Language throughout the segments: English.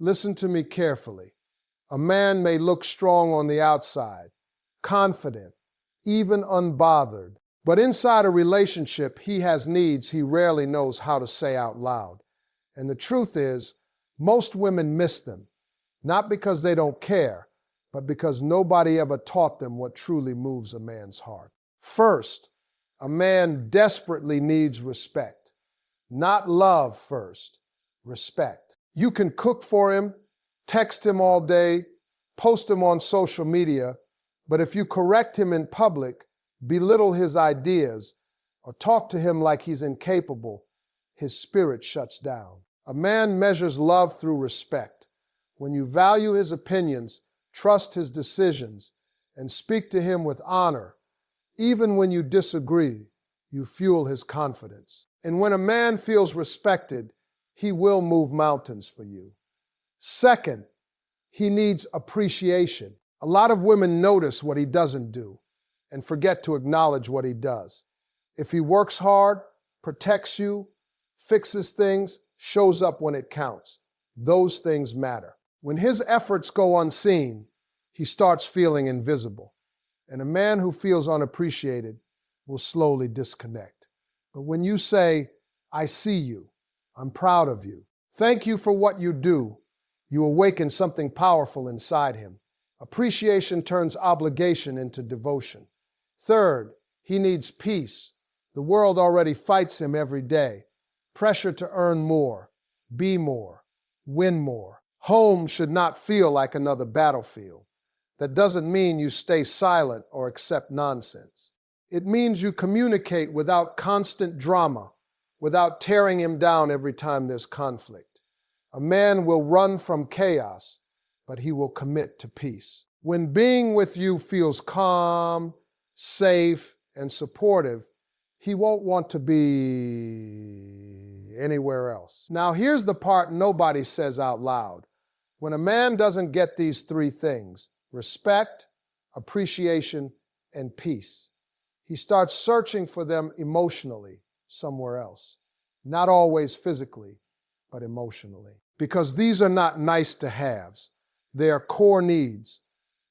Listen to me carefully. A man may look strong on the outside, confident, even unbothered, but inside a relationship, he has needs he rarely knows how to say out loud. And the truth is, most women miss them, not because they don't care, but because nobody ever taught them what truly moves a man's heart. First, a man desperately needs respect. Not love first, respect. You can cook for him, text him all day, post him on social media, but if you correct him in public, belittle his ideas, or talk to him like he's incapable, his spirit shuts down. A man measures love through respect. When you value his opinions, trust his decisions, and speak to him with honor, even when you disagree, you fuel his confidence. And when a man feels respected, he will move mountains for you. Second, he needs appreciation. A lot of women notice what he doesn't do and forget to acknowledge what he does. If he works hard, protects you, fixes things, shows up when it counts, those things matter. When his efforts go unseen, he starts feeling invisible. And a man who feels unappreciated will slowly disconnect. But when you say, "I see you, I'm proud of you, thank you for what you do," you awaken something powerful inside him. Appreciation turns obligation into devotion. Third, he needs peace. The world already fights him every day. Pressure to earn more, be more, win more. Home should not feel like another battlefield. That doesn't mean you stay silent or accept nonsense. It means you communicate without constant drama, without tearing him down every time there's conflict. A man will run from chaos, but he will commit to peace. When being with you feels calm, safe, and supportive, he won't want to be anywhere else. Now, here's the part nobody says out loud. When a man doesn't get these three things, respect, appreciation, and peace, he starts searching for them emotionally somewhere else. Not always physically, but emotionally. Because these are not nice to haves. They are core needs.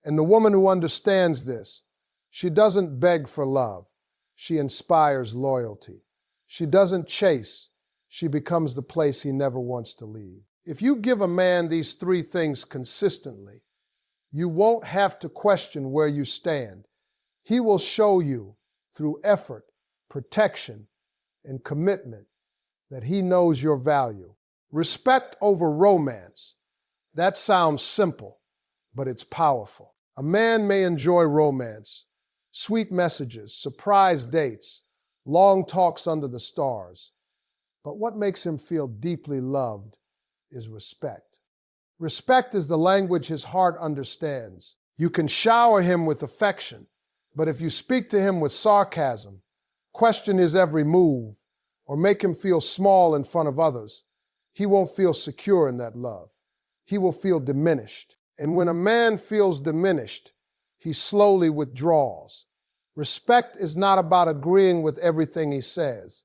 And the woman who understands this, she doesn't beg for love. She inspires loyalty. She doesn't chase. She becomes the place he never wants to leave. If you give a man these three things consistently, you won't have to question where you stand. He will show you through effort, protection, and commitment that he knows your value. Respect over romance. That sounds simple, but it's powerful. A man may enjoy romance, sweet messages, surprise dates, long talks under the stars. But what makes him feel deeply loved is respect. Respect is the language his heart understands. You can shower him with affection, but if you speak to him with sarcasm, question his every move, or make him feel small in front of others, he won't feel secure in that love. He will feel diminished. And when a man feels diminished, he slowly withdraws. Respect is not about agreeing with everything he says.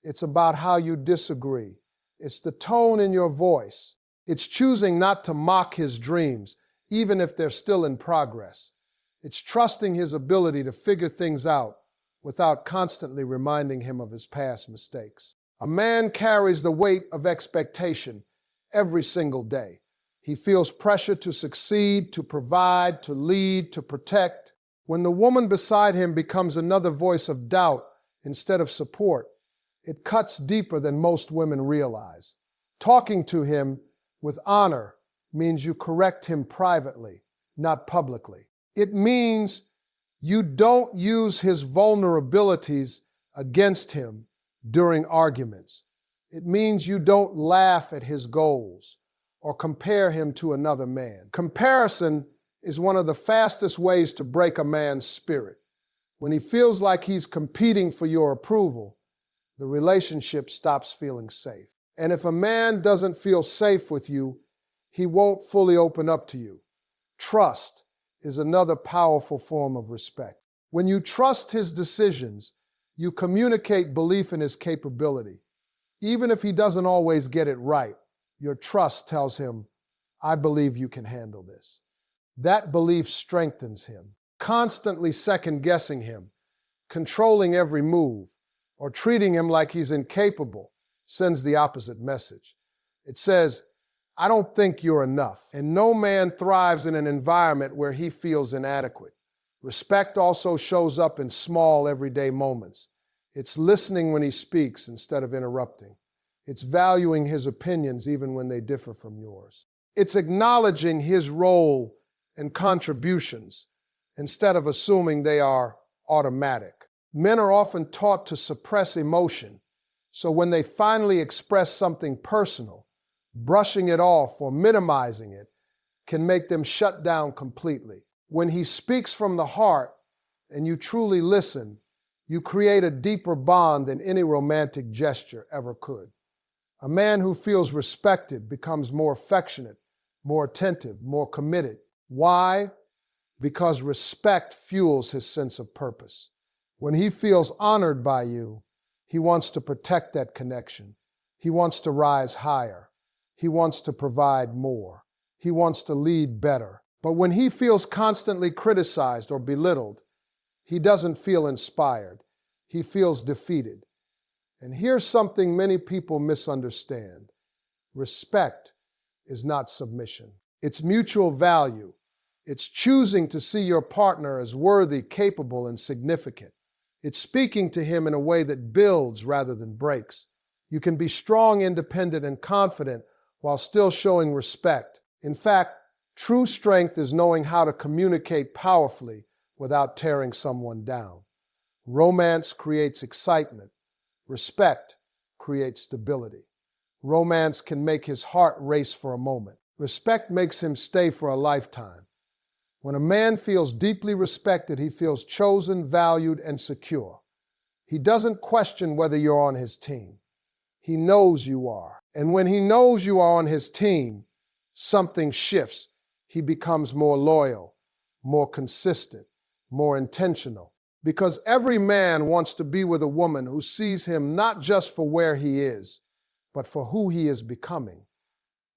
It's about how you disagree. It's the tone in your voice. It's choosing not to mock his dreams, even if they're still in progress. It's trusting his ability to figure things out without constantly reminding him of his past mistakes. A man carries the weight of expectation every single day. He feels pressure to succeed, to provide, to lead, to protect. When the woman beside him becomes another voice of doubt instead of support, it cuts deeper than most women realize. Talking to him with honor means you correct him privately, not publicly. It means you don't use his vulnerabilities against him during arguments. It means you don't laugh at his goals or compare him to another man. Comparison is one of the fastest ways to break a man's spirit. When he feels like he's competing for your approval, the relationship stops feeling safe. And if a man doesn't feel safe with you, he won't fully open up to you. Trust is another powerful form of respect. When you trust his decisions, you communicate belief in his capability. Even if he doesn't always get it right, your trust tells him, I believe you can handle this. That belief strengthens him. Constantly second-guessing him, controlling every move, or treating him like he's incapable sends the opposite message. It says, I don't think you're enough. And no man thrives in an environment where he feels inadequate. Respect also shows up in small, everyday moments. It's listening when he speaks instead of interrupting. It's valuing his opinions even when they differ from yours. It's acknowledging his role and contributions instead of assuming they are automatic. Men are often taught to suppress emotion, so when they finally express something personal, brushing it off or minimizing it can make them shut down completely. When he speaks from the heart and you truly listen, you create a deeper bond than any romantic gesture ever could. A man who feels respected becomes more affectionate, more attentive, more committed. Why? Because respect fuels his sense of purpose. When he feels honored by you, he wants to protect that connection. He wants to rise higher. He wants to provide more. He wants to lead better. But when he feels constantly criticized or belittled, he doesn't feel inspired. He feels defeated. And here's something many people misunderstand. Respect is not submission. It's mutual value. It's choosing to see your partner as worthy, capable, and significant. It's speaking to him in a way that builds rather than breaks. You can be strong, independent, and confident while still showing respect. In fact, true strength is knowing how to communicate powerfully without tearing someone down. Romance creates excitement. Respect creates stability. Romance can make his heart race for a moment. Respect makes him stay for a lifetime. When a man feels deeply respected, he feels chosen, valued, and secure. He doesn't question whether you're on his team. He knows you are. And when he knows you are on his team, something shifts. He becomes more loyal, more consistent, more intentional. Because every man wants to be with a woman who sees him not just for where he is, but for who he is becoming.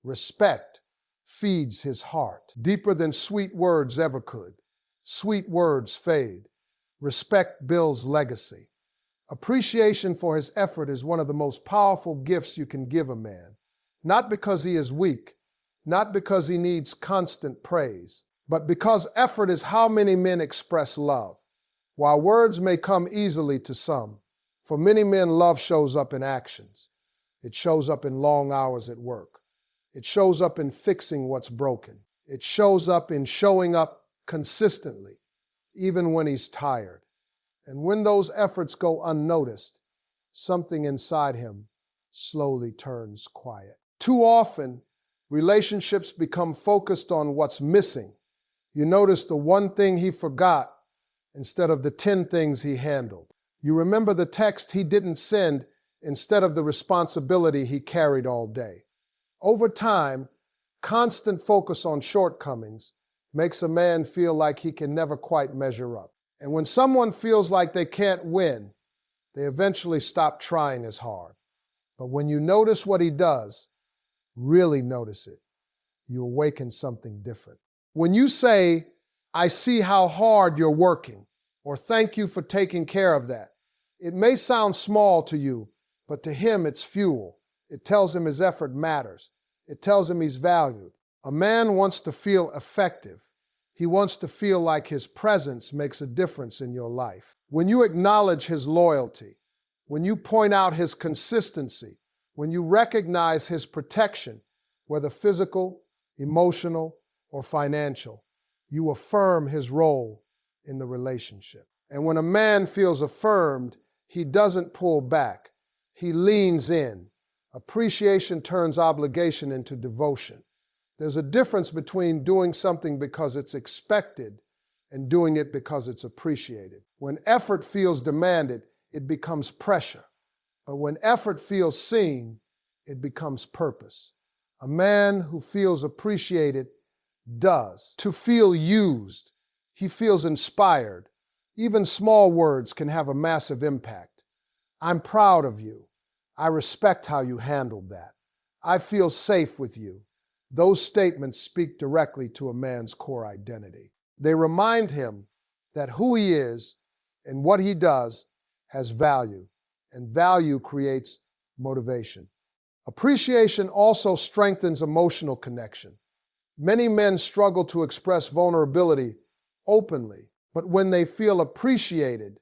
Respect feeds his heart deeper than sweet words ever could. Sweet words fade. Respect builds legacy. Appreciation for his effort is one of the most powerful gifts you can give a man. Not because he is weak, not because he needs constant praise, but because effort is how many men express love. While words may come easily to some, for many men love shows up in actions. It shows up in long hours at work. It shows up in fixing what's broken. It shows up in showing up consistently, even when he's tired. And when those efforts go unnoticed, something inside him slowly turns quiet. Too often, relationships become focused on what's missing. You notice the one thing he forgot instead of the 10 things he handled. You remember the text he didn't send instead of the responsibility he carried all day. Over time, constant focus on shortcomings makes a man feel like he can never quite measure up. And when someone feels like they can't win, they eventually stop trying as hard. But when you notice what he does, really notice it, you awaken something different. When you say, I see how hard you're working, or thank you for taking care of that, it may sound small to you, but to him it's fuel. It tells him his effort matters. It tells him he's valued. A man wants to feel effective. He wants to feel like his presence makes a difference in your life. When you acknowledge his loyalty, when you point out his consistency, when you recognize his protection, whether physical, emotional, or financial, you affirm his role in the relationship. And when a man feels affirmed, he doesn't pull back. He leans in. Appreciation turns obligation into devotion. There's a difference between doing something because it's expected and doing it because it's appreciated. When effort feels demanded, it becomes pressure. But when effort feels seen, it becomes purpose. A man who feels appreciated does. To feel used, he feels inspired. Even small words can have a massive impact. I'm proud of you. I respect how you handled that. I feel safe with you. Those statements speak directly to a man's core identity. They remind him that who he is and what he does has value, and value creates motivation. Appreciation also strengthens emotional connection. Many men struggle to express vulnerability openly, but when they feel appreciated,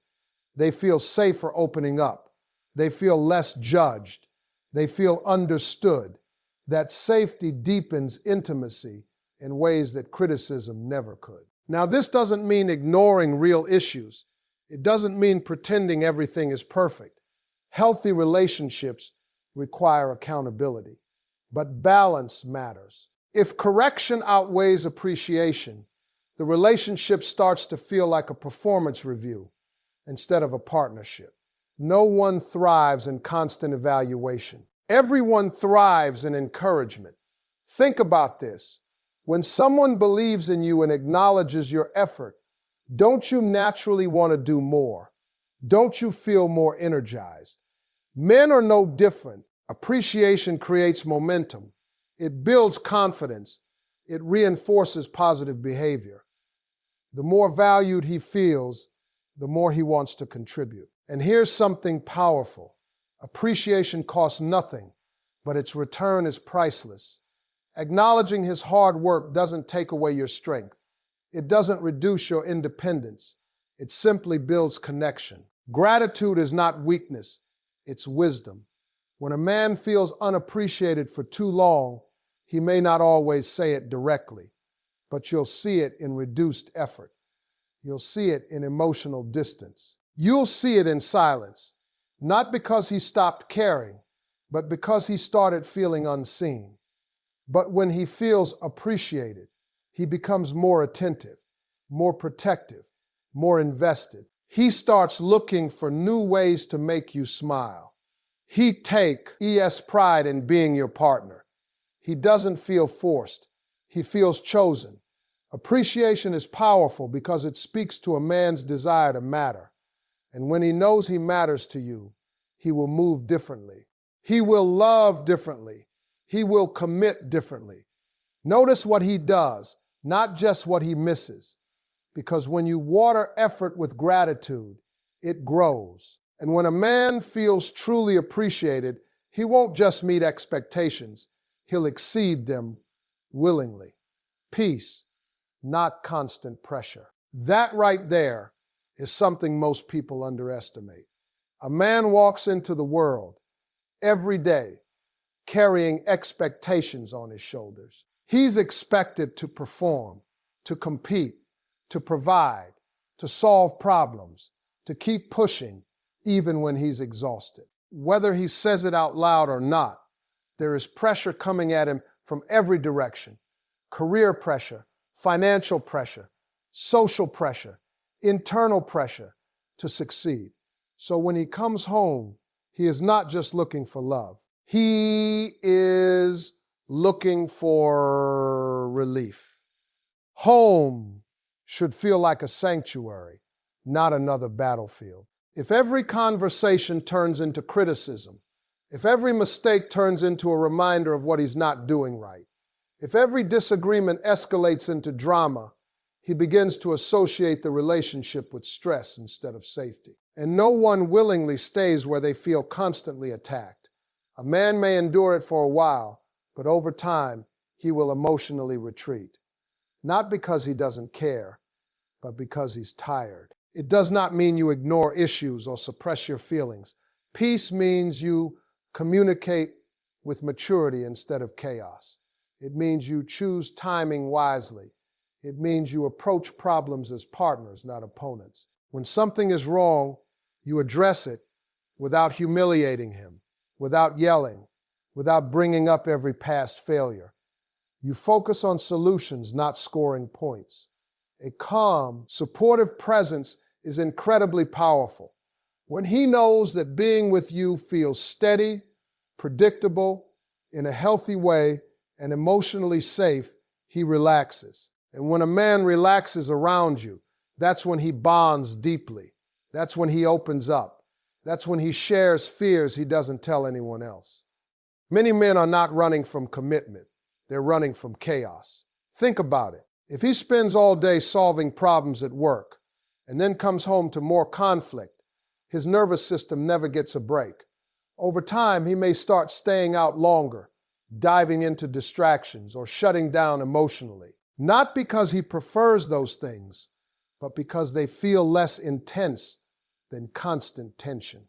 they feel safer opening up. They feel less judged. They feel understood. That safety deepens intimacy in ways that criticism never could. Now, this doesn't mean ignoring real issues. It doesn't mean pretending everything is perfect. Healthy relationships require accountability, but balance matters. If correction outweighs appreciation, the relationship starts to feel like a performance review instead of a partnership. No one thrives in constant evaluation. Everyone thrives in encouragement. Think about this. When someone believes in you and acknowledges your effort, don't you naturally want to do more? Don't you feel more energized? Men are no different. Appreciation creates momentum. It builds confidence. It reinforces positive behavior. The more valued he feels, the more he wants to contribute. And here's something powerful. Appreciation costs nothing, but its return is priceless. Acknowledging his hard work doesn't take away your strength. It doesn't reduce your independence. It simply builds connection. Gratitude is not weakness, it's wisdom. When a man feels unappreciated for too long, he may not always say it directly, but you'll see it in reduced effort. You'll see it in emotional distance. You'll see it in silence. Not because he stopped caring, but because he started feeling unseen. But when he feels appreciated, he becomes more attentive, more protective, more invested. He starts looking for new ways to make you smile. He takes pride in being your partner. He doesn't feel forced. He feels chosen. Appreciation is powerful because it speaks to a man's desire to matter. And when he knows he matters to you, he will move differently. He will love differently. He will commit differently. Notice what he does, not just what he misses. Because when you water effort with gratitude, it grows. And when a man feels truly appreciated, he won't just meet expectations, he'll exceed them willingly. Peace, not constant pressure. That right there is something most people underestimate. A man walks into the world every day carrying expectations on his shoulders. He's expected to perform, to compete, to provide, to solve problems, to keep pushing even when he's exhausted. Whether he says it out loud or not, there is pressure coming at him from every direction. Career pressure, financial pressure, social pressure, internal pressure to succeed. So when he comes home, he is not just looking for love. He is looking for relief. Home should feel like a sanctuary, not another battlefield. If every conversation turns into criticism, if every mistake turns into a reminder of what he's not doing right, if every disagreement escalates into drama, he begins to associate the relationship with stress instead of safety. And no one willingly stays where they feel constantly attacked. A man may endure it for a while, but over time, he will emotionally retreat. Not because he doesn't care, but because he's tired. It does not mean you ignore issues or suppress your feelings. Peace means you communicate with maturity instead of chaos. It means you choose timing wisely. It means you approach problems as partners, not opponents. When something is wrong, you address it without humiliating him, without yelling, without bringing up every past failure. You focus on solutions, not scoring points. A calm, supportive presence is incredibly powerful. When he knows that being with you feels steady, predictable, in a healthy way, and emotionally safe, he relaxes. And when a man relaxes around you, that's when he bonds deeply. That's when he opens up. That's when he shares fears he doesn't tell anyone else. Many men are not running from commitment. they're running from chaos. Think about it. If he spends all day solving problems at work and then comes home to more conflict, his nervous system never gets a break. Over time, he may start staying out longer, diving into distractions, or shutting down emotionally. Not because he prefers those things, but because they feel less intense than constant tension.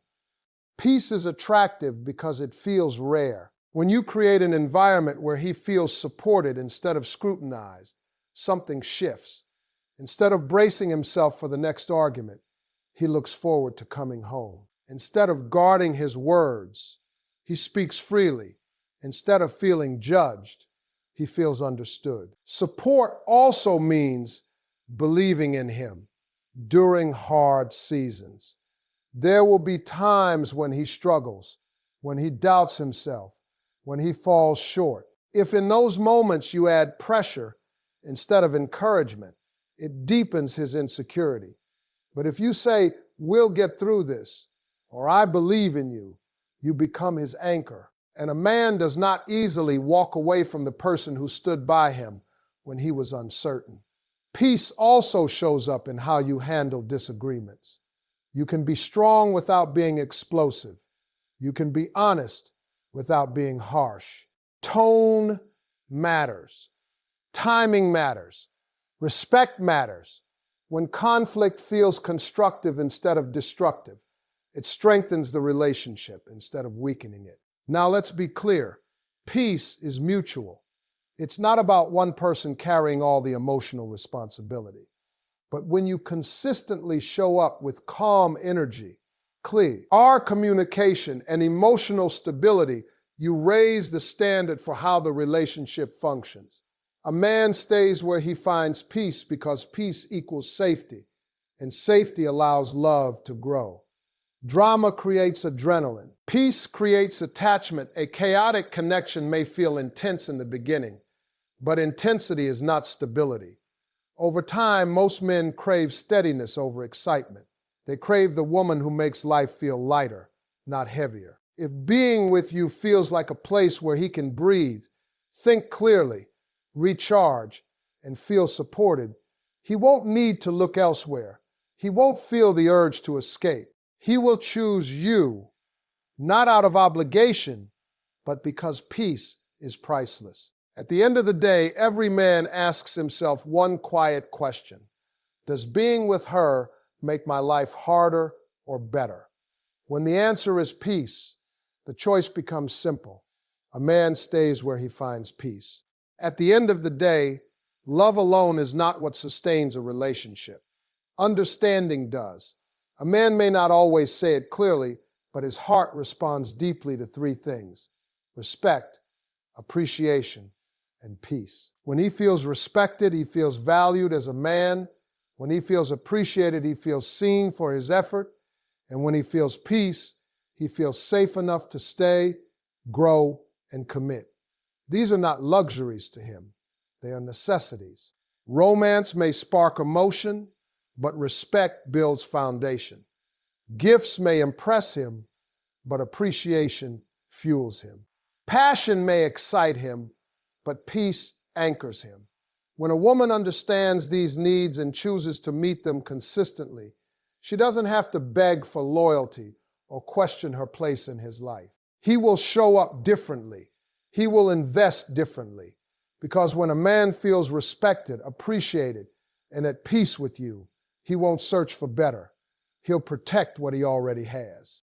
Peace is attractive because it feels rare. When you create an environment where he feels supported instead of scrutinized, something shifts. Instead of bracing himself for the next argument, he looks forward to coming home. Instead of guarding his words, he speaks freely. Instead of feeling judged, he feels understood. Support also means believing in him during hard seasons. There will be times when he struggles, when he doubts himself, when he falls short. If in those moments you add pressure instead of encouragement, it deepens his insecurity. But if you say, "We'll get through this," or "I believe in you," you become his anchor. And a man does not easily walk away from the person who stood by him when he was uncertain. Peace also shows up in how you handle disagreements. You can be strong without being explosive. You can be honest without being harsh. Tone matters. Timing matters. Respect matters. When conflict feels constructive instead of destructive, it strengthens the relationship instead of weakening it. Now let's be clear. Peace is mutual. It's not about one person carrying all the emotional responsibility. But when you consistently show up with calm energy, clear communication, and emotional stability, you raise the standard for how the relationship functions. A man stays where he finds peace because peace equals safety, and safety allows love to grow. Drama creates adrenaline. Peace creates attachment. A chaotic connection may feel intense in the beginning, but intensity is not stability. Over time, most men crave steadiness over excitement. They crave the woman who makes life feel lighter, not heavier. If being with you feels like a place where he can breathe, think clearly, recharge, and feel supported, he won't need to look elsewhere. He won't feel the urge to escape. He will choose you, not out of obligation, but because peace is priceless. At the end of the day, every man asks himself one quiet question. Does being with her make my life harder or better? When the answer is peace, the choice becomes simple. A man stays where he finds peace. At the end of the day, love alone is not what sustains a relationship. Understanding does. A man may not always say it clearly, but his heart responds deeply to three things: respect, appreciation, and peace. When he feels respected, he feels valued as a man. When he feels appreciated, he feels seen for his effort. And when he feels peace, he feels safe enough to stay, grow, and commit. These are not luxuries to him. They are necessities. Romance may spark emotion, but respect builds foundation. Gifts may impress him, but appreciation fuels him. Passion may excite him, but peace anchors him. When a woman understands these needs and chooses to meet them consistently, she doesn't have to beg for loyalty or question her place in his life. He will show up differently. He will invest differently. Because when a man feels respected, appreciated, and at peace with you, he won't search for better. He'll protect what he already has.